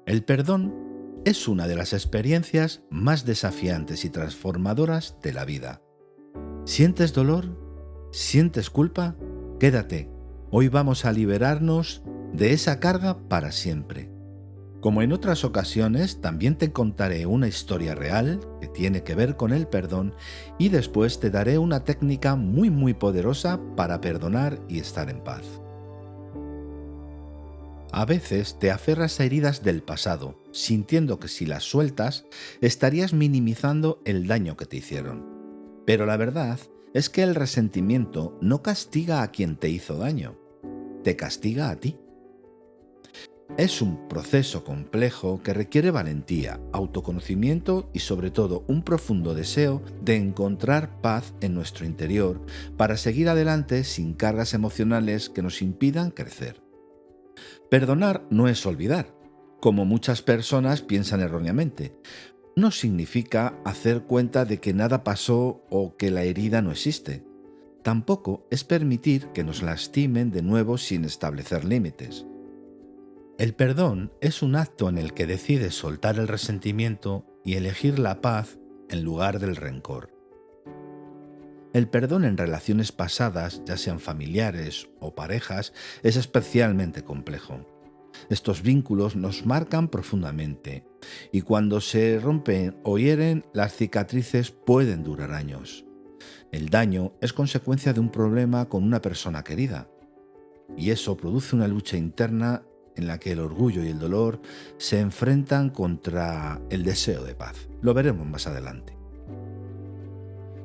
El perdón es una de las experiencias más desafiantes y transformadoras de la vida. ¿Sientes dolor? ¿Sientes culpa? Quédate. Hoy vamos a liberarnos de esa carga para siempre. Como en otras ocasiones, también te contaré una historia real que tiene que ver con el perdón y después te daré una técnica muy poderosa para perdonar y estar en paz. A veces te aferras a heridas del pasado, sintiendo que si las sueltas, estarías minimizando el daño que te hicieron. Pero la verdad es que el resentimiento no castiga a quien te hizo daño, te castiga a ti. Es un proceso complejo que requiere valentía, autoconocimiento y sobre todo un profundo deseo de encontrar paz en nuestro interior para seguir adelante sin cargas emocionales que nos impidan crecer. Perdonar no es olvidar, como muchas personas piensan erróneamente. No significa hacer cuenta de que nada pasó o que la herida no existe. Tampoco es permitir que nos lastimen de nuevo sin establecer límites. El perdón es un acto en el que decides soltar el resentimiento y elegir la paz en lugar del rencor. El perdón en relaciones pasadas, ya sean familiares o parejas, es especialmente complejo. Estos vínculos nos marcan profundamente y cuando se rompen o hieren, las cicatrices pueden durar años. El daño es consecuencia de un problema con una persona querida y eso produce una lucha interna en la que el orgullo y el dolor se enfrentan contra el deseo de paz. Lo veremos más adelante.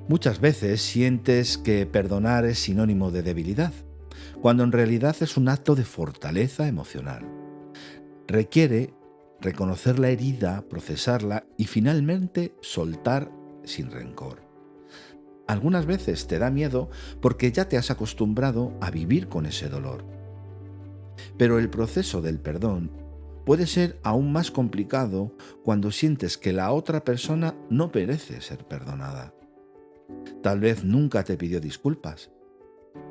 Muchas veces sientes que perdonar es sinónimo de debilidad, cuando en realidad es un acto de fortaleza emocional. Requiere reconocer la herida, procesarla y finalmente soltar sin rencor. Algunas veces te da miedo porque ya te has acostumbrado a vivir con ese dolor. Pero el proceso del perdón puede ser aún más complicado cuando sientes que la otra persona no merece ser perdonada. Tal vez nunca te pidió disculpas,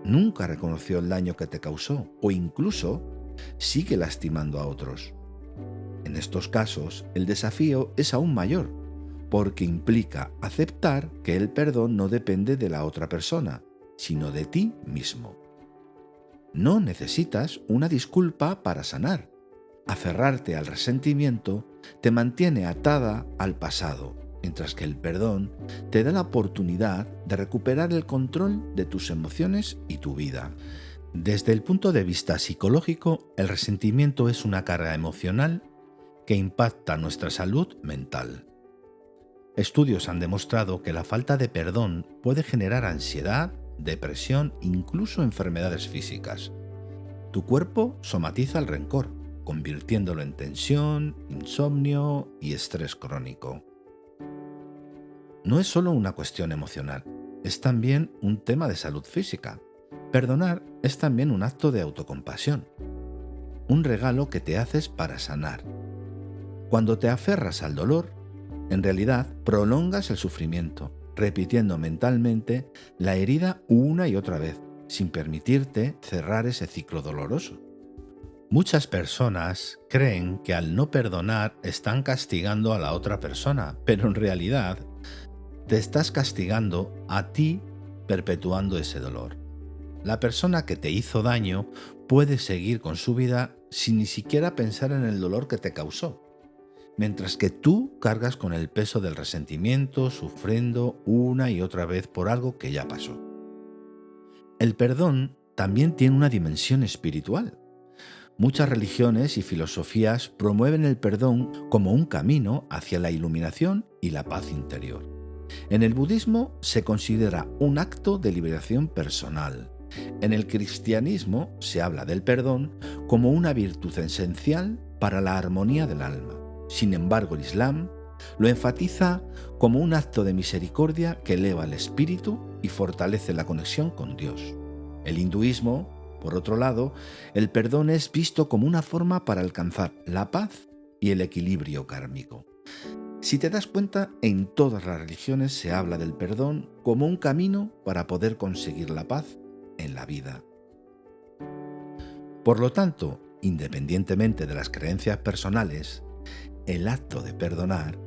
nunca reconoció el daño que te causó o incluso sigue lastimando a otros. En estos casos, el desafío es aún mayor, porque implica aceptar que el perdón no depende de la otra persona, sino de ti mismo. No necesitas una disculpa para sanar. Aferrarte al resentimiento te mantiene atada al pasado, mientras que el perdón te da la oportunidad de recuperar el control de tus emociones y tu vida. Desde el punto de vista psicológico, el resentimiento es una carga emocional que impacta nuestra salud mental. Estudios han demostrado que la falta de perdón puede generar ansiedad, depresión, incluso enfermedades físicas. Tu cuerpo somatiza el rencor, convirtiéndolo en tensión, insomnio y estrés crónico. No es solo una cuestión emocional, es también un tema de salud física. Perdonar es también un acto de autocompasión, un regalo que te haces para sanar. Cuando te aferras al dolor, en realidad prolongas el sufrimiento, repitiendo mentalmente la herida una y otra vez, sin permitirte cerrar ese ciclo doloroso. Muchas personas creen que al no perdonar están castigando a la otra persona, pero en realidad te estás castigando a ti perpetuando ese dolor. La persona que te hizo daño puede seguir con su vida sin ni siquiera pensar en el dolor que te causó, mientras que tú cargas con el peso del resentimiento, sufriendo una y otra vez por algo que ya pasó. El perdón también tiene una dimensión espiritual. Muchas religiones y filosofías promueven el perdón como un camino hacia la iluminación y la paz interior. En el budismo se considera un acto de liberación personal. En el cristianismo se habla del perdón como una virtud esencial para la armonía del alma. Sin embargo, el Islam lo enfatiza como un acto de misericordia que eleva el espíritu y fortalece la conexión con Dios. El hinduismo, por otro lado, el perdón es visto como una forma para alcanzar la paz y el equilibrio kármico. Si te das cuenta, en todas las religiones se habla del perdón como un camino para poder conseguir la paz en la vida. Por lo tanto, independientemente de las creencias personales, el acto de perdonar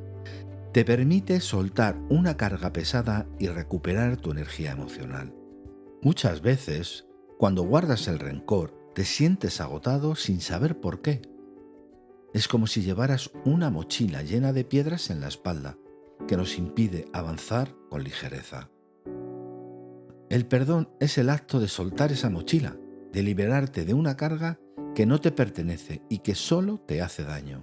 te permite soltar una carga pesada y recuperar tu energía emocional. Muchas veces, cuando guardas el rencor, te sientes agotado sin saber por qué. Es como si llevaras una mochila llena de piedras en la espalda, que nos impide avanzar con ligereza. El perdón es el acto de soltar esa mochila, de liberarte de una carga que no te pertenece y que solo te hace daño.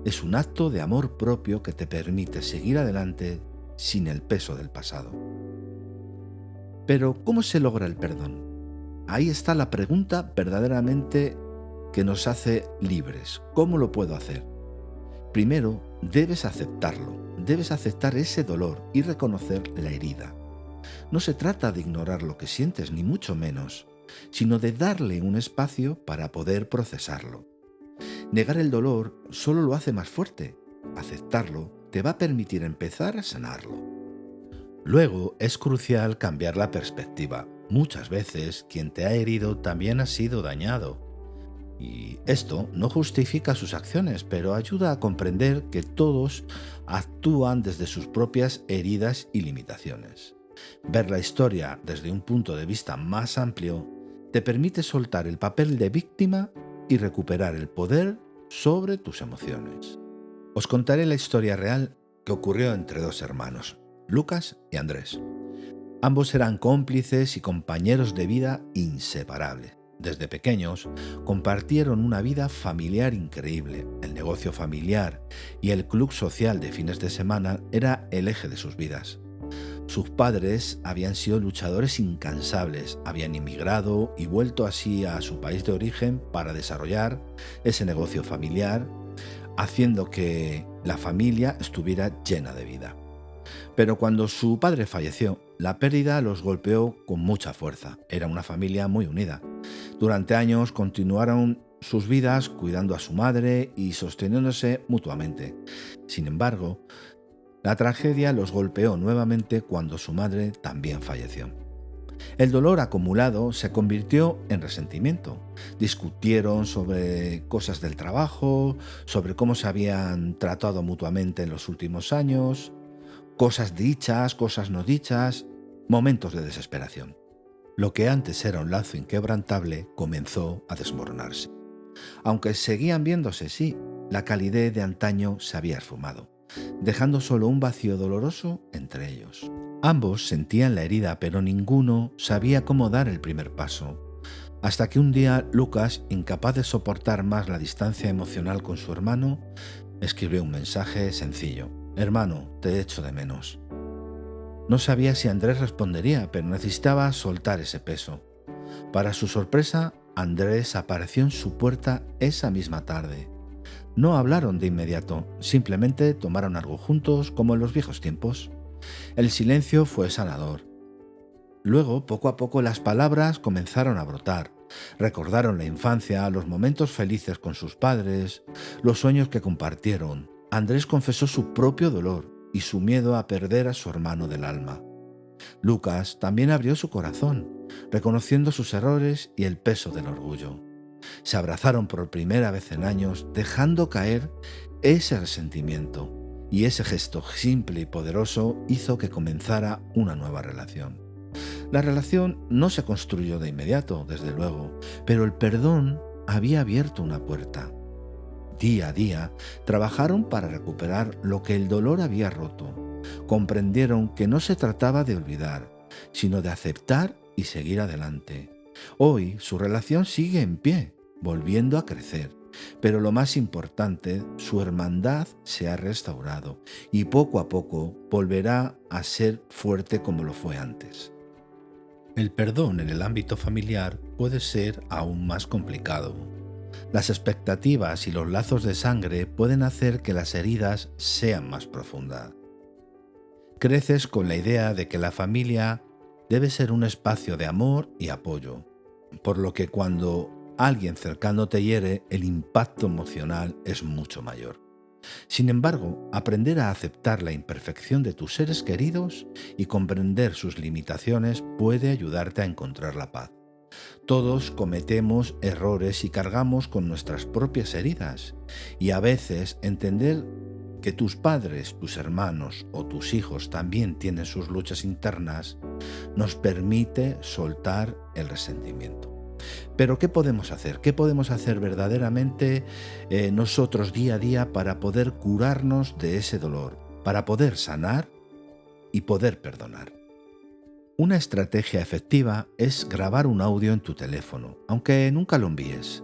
Es un acto de amor propio que te permite seguir adelante sin el peso del pasado. Pero, ¿cómo se logra el perdón? Ahí está la pregunta verdaderamente que nos hace libres. ¿Cómo lo puedo hacer? Primero, debes aceptarlo. Debes aceptar ese dolor y reconocer la herida. No se trata de ignorar lo que sientes, ni mucho menos, sino de darle un espacio para poder procesarlo. Negar el dolor solo lo hace más fuerte. Aceptarlo te va a permitir empezar a sanarlo. Luego es crucial cambiar la perspectiva. Muchas veces quien te ha herido también ha sido dañado. Y esto no justifica sus acciones, pero ayuda a comprender que todos actúan desde sus propias heridas y limitaciones. Ver la historia desde un punto de vista más amplio te permite soltar el papel de víctima y recuperar el poder sobre tus emociones. Os contaré la historia real que ocurrió entre dos hermanos, Lucas y Andrés. Ambos eran cómplices y compañeros de vida inseparables. Desde pequeños compartieron una vida familiar increíble. El negocio familiar y el club social de fines de semana era el eje de sus vidas. Sus padres habían sido luchadores incansables, habían inmigrado y vuelto así a su país de origen para desarrollar ese negocio familiar, haciendo que la familia estuviera llena de vida. Pero cuando su padre falleció, la pérdida los golpeó con mucha fuerza. Era una familia muy unida. Durante años continuaron sus vidas cuidando a su madre y sosteniéndose mutuamente. Sin embargo, la tragedia los golpeó nuevamente cuando su madre también falleció. El dolor acumulado se convirtió en resentimiento. Discutieron sobre cosas del trabajo, sobre cómo se habían tratado mutuamente en los últimos años, cosas dichas, cosas no dichas, momentos de desesperación. Lo que antes era un lazo inquebrantable comenzó a desmoronarse. Aunque seguían viéndose, sí, la calidez de antaño se había esfumado, dejando solo un vacío doloroso entre ellos. Ambos sentían la herida, pero ninguno sabía cómo dar el primer paso. Hasta que un día Lucas, incapaz de soportar más la distancia emocional con su hermano, escribió un mensaje sencillo: «Hermano, te echo de menos». No sabía si Andrés respondería, pero necesitaba soltar ese peso. Para su sorpresa, Andrés apareció en su puerta esa misma tarde. No hablaron de inmediato, simplemente tomaron algo juntos como en los viejos tiempos. El silencio fue sanador. Luego, poco a poco, las palabras comenzaron a brotar. Recordaron la infancia, los momentos felices con sus padres, los sueños que compartieron. Andrés confesó su propio dolor y su miedo a perder a su hermano del alma. Lucas también abrió su corazón, reconociendo sus errores y el peso del orgullo. Se abrazaron por primera vez en años, dejando caer ese resentimiento, y ese gesto simple y poderoso hizo que comenzara una nueva relación. La relación no se construyó de inmediato, desde luego, pero el perdón había abierto una puerta. Día a día, trabajaron para recuperar lo que el dolor había roto. Comprendieron que no se trataba de olvidar, sino de aceptar y seguir adelante. Hoy su relación sigue en pie, volviendo a crecer, pero lo más importante, su hermandad se ha restaurado y poco a poco volverá a ser fuerte como lo fue antes. El perdón en el ámbito familiar puede ser aún más complicado. Las expectativas y los lazos de sangre pueden hacer que las heridas sean más profundas. Creces con la idea de que la familia debe ser un espacio de amor y apoyo, por lo que cuando alguien cercano te hiere, el impacto emocional es mucho mayor. Sin embargo, aprender a aceptar la imperfección de tus seres queridos y comprender sus limitaciones puede ayudarte a encontrar la paz. Todos cometemos errores y cargamos con nuestras propias heridas. Y a veces entender que tus padres, tus hermanos o tus hijos también tienen sus luchas internas nos permite soltar el resentimiento. Pero ¿qué podemos hacer? ¿Qué podemos hacer verdaderamente nosotros día a día para poder curarnos de ese dolor, para poder sanar y poder perdonar? Una estrategia efectiva es grabar un audio en tu teléfono, aunque nunca lo envíes,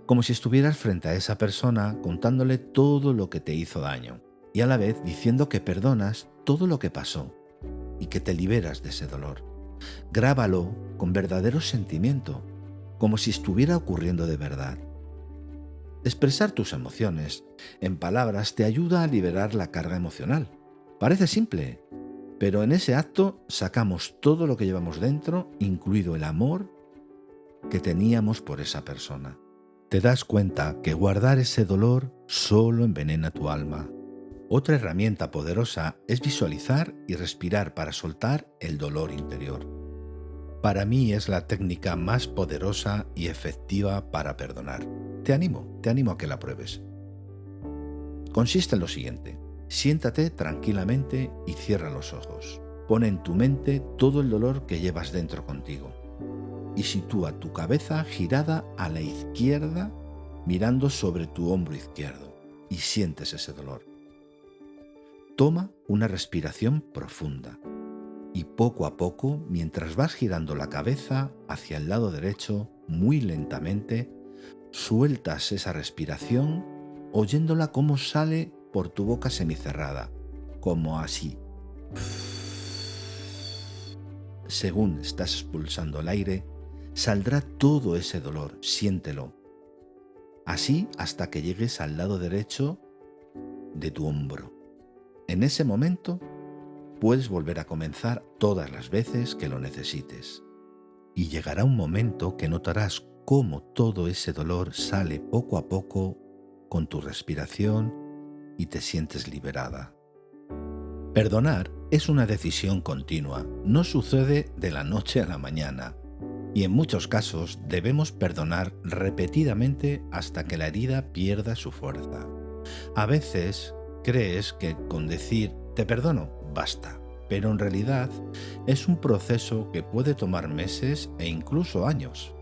como si estuvieras frente a esa persona contándole todo lo que te hizo daño y a la vez diciendo que perdonas todo lo que pasó y que te liberas de ese dolor. Grábalo con verdadero sentimiento, como si estuviera ocurriendo de verdad. Expresar tus emociones en palabras te ayuda a liberar la carga emocional. Parece simple, pero en ese acto sacamos todo lo que llevamos dentro, incluido el amor que teníamos por esa persona. Te das cuenta que guardar ese dolor solo envenena tu alma. Otra herramienta poderosa es visualizar y respirar para soltar el dolor interior. Para mí es la técnica más poderosa y efectiva para perdonar. Te animo a que la pruebes. Consiste en lo siguiente: siéntate tranquilamente y cierra los ojos. Pon en tu mente todo el dolor que llevas dentro contigo y sitúa tu cabeza girada a la izquierda, mirando sobre tu hombro izquierdo, y sientes ese dolor. Toma una respiración profunda y poco a poco, mientras vas girando la cabeza hacia el lado derecho, muy lentamente, sueltas esa respiración oyéndola cómo sale por tu boca semicerrada, como así. Según estás expulsando el aire, saldrá todo ese dolor, siéntelo. Así hasta que llegues al lado derecho de tu hombro. En ese momento, puedes volver a comenzar todas las veces que lo necesites. Y llegará un momento que notarás cómo todo ese dolor sale poco a poco con tu respiración y te sientes liberada. Perdonar es una decisión continua, no sucede de la noche a la mañana. Y en muchos casos debemos perdonar repetidamente hasta que la herida pierda su fuerza. A veces crees que con decir «te perdono» basta, pero en realidad es un proceso que puede tomar meses e incluso años.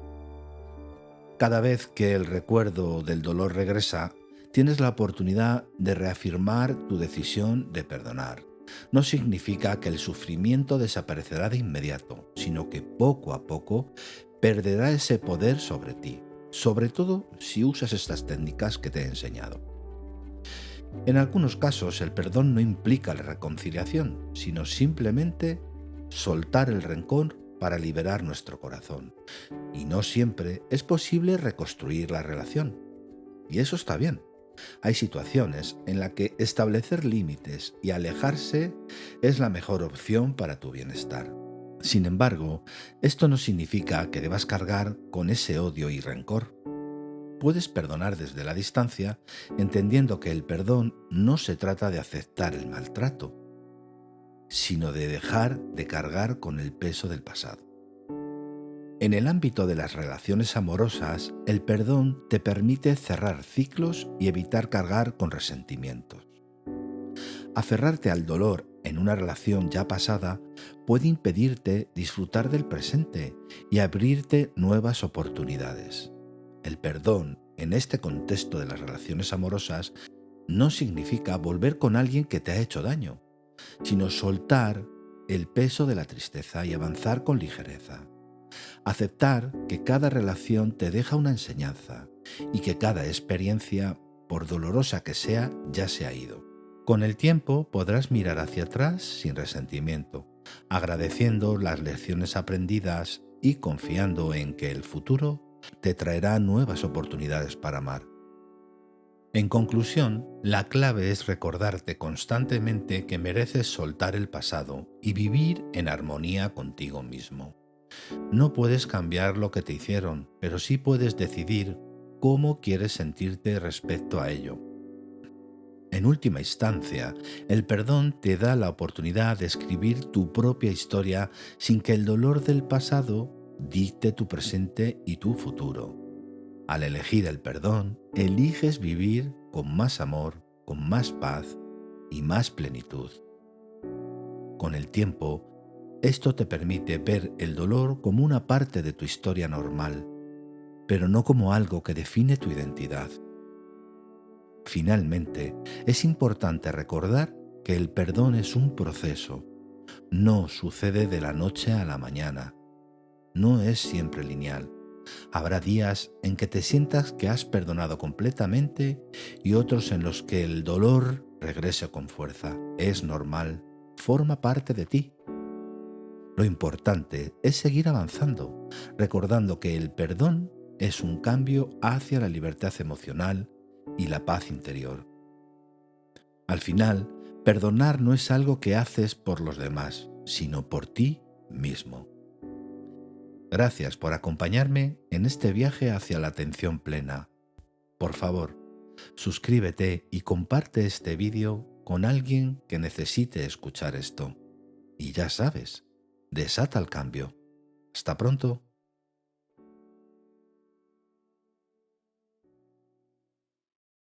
Cada vez que el recuerdo del dolor regresa, tienes la oportunidad de reafirmar tu decisión de perdonar. No significa que el sufrimiento desaparecerá de inmediato, sino que poco a poco perderá ese poder sobre ti, sobre todo si usas estas técnicas que te he enseñado. En algunos casos, el perdón no implica la reconciliación, sino simplemente soltar el rencor para liberar nuestro corazón. Y no siempre es posible reconstruir la relación. Y eso está bien. Hay situaciones en las que establecer límites y alejarse es la mejor opción para tu bienestar. Sin embargo, esto no significa que debas cargar con ese odio y rencor. Puedes perdonar desde la distancia, entendiendo que el perdón no se trata de aceptar el maltrato, sino de dejar de cargar con el peso del pasado. En el ámbito de las relaciones amorosas, el perdón te permite cerrar ciclos y evitar cargar con resentimientos. Aferrarte al dolor en una relación ya pasada puede impedirte disfrutar del presente y abrirte nuevas oportunidades. El perdón, en este contexto de las relaciones amorosas, no significa volver con alguien que te ha hecho daño, sino soltar el peso de la tristeza y avanzar con ligereza. Aceptar que cada relación te deja una enseñanza y que cada experiencia, por dolorosa que sea, ya se ha ido. Con el tiempo podrás mirar hacia atrás sin resentimiento, agradeciendo las lecciones aprendidas y confiando en que el futuro te traerá nuevas oportunidades para amar. En conclusión, la clave es recordarte constantemente que mereces soltar el pasado y vivir en armonía contigo mismo. No puedes cambiar lo que te hicieron, pero sí puedes decidir cómo quieres sentirte respecto a ello. En última instancia, el perdón te da la oportunidad de escribir tu propia historia sin que el dolor del pasado dicte tu presente y tu futuro. Al elegir el perdón, eliges vivir con más amor, con más paz y más plenitud. Con el tiempo, esto te permite ver el dolor como una parte de tu historia normal, pero no como algo que define tu identidad. Finalmente, es importante recordar que el perdón es un proceso, no sucede de la noche a la mañana, no es siempre lineal. Habrá días en que te sientas que has perdonado completamente y otros en los que el dolor regrese con fuerza. Es normal, forma parte de ti. Lo importante es seguir avanzando, recordando que el perdón es un cambio hacia la libertad emocional y la paz interior. Al final, perdonar no es algo que haces por los demás, sino por ti mismo. Gracias por acompañarme en este viaje hacia la atención plena. Por favor, suscríbete y comparte este vídeo con alguien que necesite escuchar esto. Y ya sabes, desata el cambio. Hasta pronto.